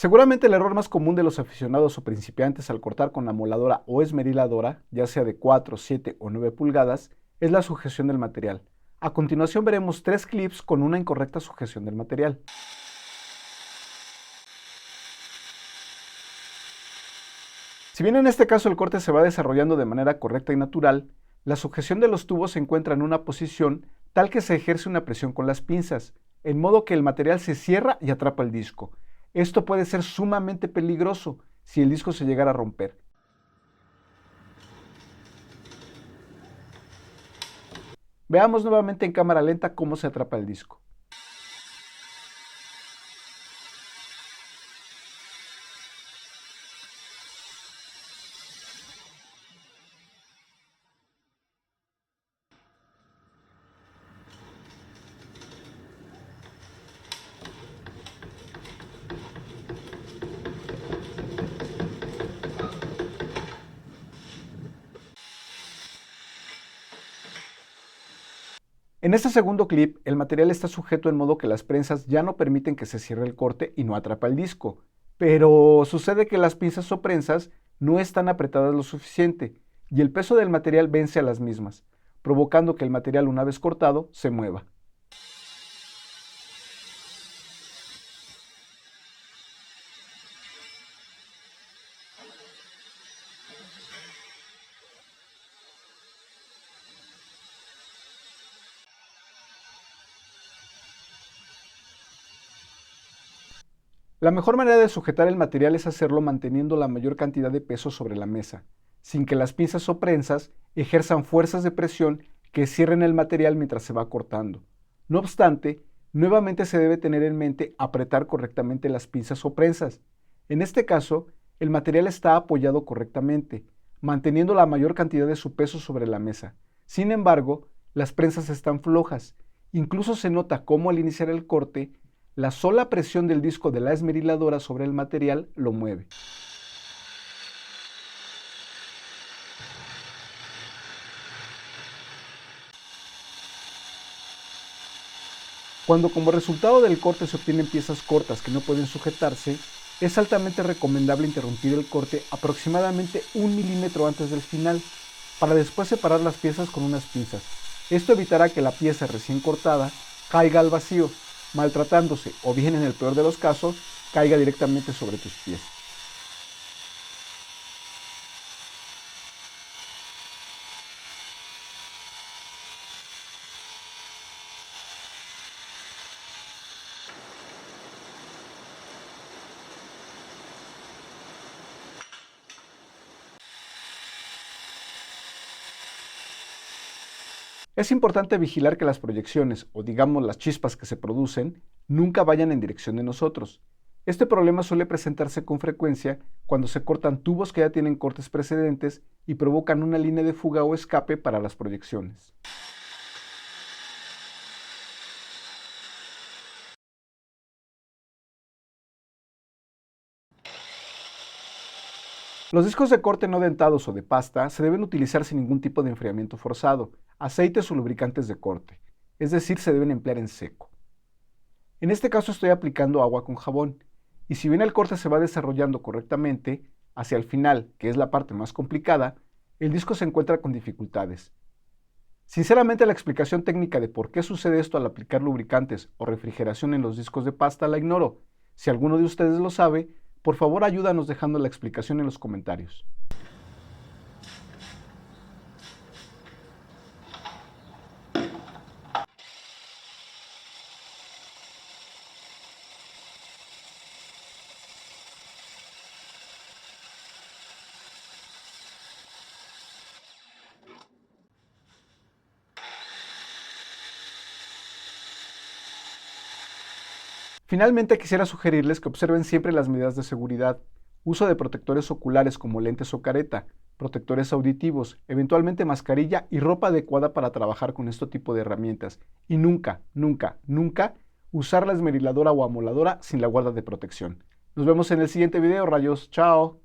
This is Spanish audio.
Seguramente el error más común de los aficionados o principiantes al cortar con amoladora o esmeriladora, ya sea de 4, 7 o 9 pulgadas, es la sujeción del material. A continuación veremos 3 clips con una incorrecta sujeción del material. Si bien en este caso el corte se va desarrollando de manera correcta y natural, la sujeción de los tubos se encuentra en una posición tal que se ejerce una presión con las pinzas, en modo que el material se cierra y atrapa el disco. Esto puede ser sumamente peligroso si el disco se llegara a romper. Veamos nuevamente en cámara lenta cómo se atrapa el disco. En este segundo clip, el material está sujeto en modo que las prensas ya no permiten que se cierre el corte y no atrapa el disco. Pero sucede que las pinzas o prensas no están apretadas lo suficiente y el peso del material vence a las mismas, provocando que el material una vez cortado se mueva. La mejor manera de sujetar el material es hacerlo manteniendo la mayor cantidad de peso sobre la mesa, sin que las pinzas o prensas ejerzan fuerzas de presión que cierren el material mientras se va cortando. No obstante, nuevamente se debe tener en mente apretar correctamente las pinzas o prensas. En este caso, el material está apoyado correctamente, manteniendo la mayor cantidad de su peso sobre la mesa. Sin embargo, las prensas están flojas. Incluso se nota cómo al iniciar el corte, la sola presión del disco de la esmeriladora sobre el material lo mueve. Cuando como resultado del corte se obtienen piezas cortas que no pueden sujetarse, es altamente recomendable interrumpir el corte aproximadamente 1 milímetro antes del final, para después separar las piezas con unas pinzas. Esto evitará que la pieza recién cortada caiga al vacío, maltratándose o bien en el peor de los casos, caiga directamente sobre tus pies. Es importante vigilar que las proyecciones, o digamos las chispas que se producen, nunca vayan en dirección de nosotros. Este problema suele presentarse con frecuencia cuando se cortan tubos que ya tienen cortes precedentes y provocan una línea de fuga o escape para las proyecciones. Los discos de corte no dentados o de pasta se deben utilizar sin ningún tipo de enfriamiento forzado, aceites o lubricantes de corte, es decir, se deben emplear en seco. En este caso estoy aplicando agua con jabón, y si bien el corte se va desarrollando correctamente, hacia el final, que es la parte más complicada, el disco se encuentra con dificultades. Sinceramente la explicación técnica de por qué sucede esto al aplicar lubricantes o refrigeración en los discos de pasta la ignoro. Si alguno de ustedes lo sabe, por favor ayúdanos dejando la explicación en los comentarios. Finalmente quisiera sugerirles que observen siempre las medidas de seguridad, uso de protectores oculares como lentes o careta, protectores auditivos, eventualmente mascarilla y ropa adecuada para trabajar con este tipo de herramientas. Y nunca, nunca, nunca usar la esmeriladora o amoladora sin la guarda de protección. Nos vemos en el siguiente video, rayos. Chao.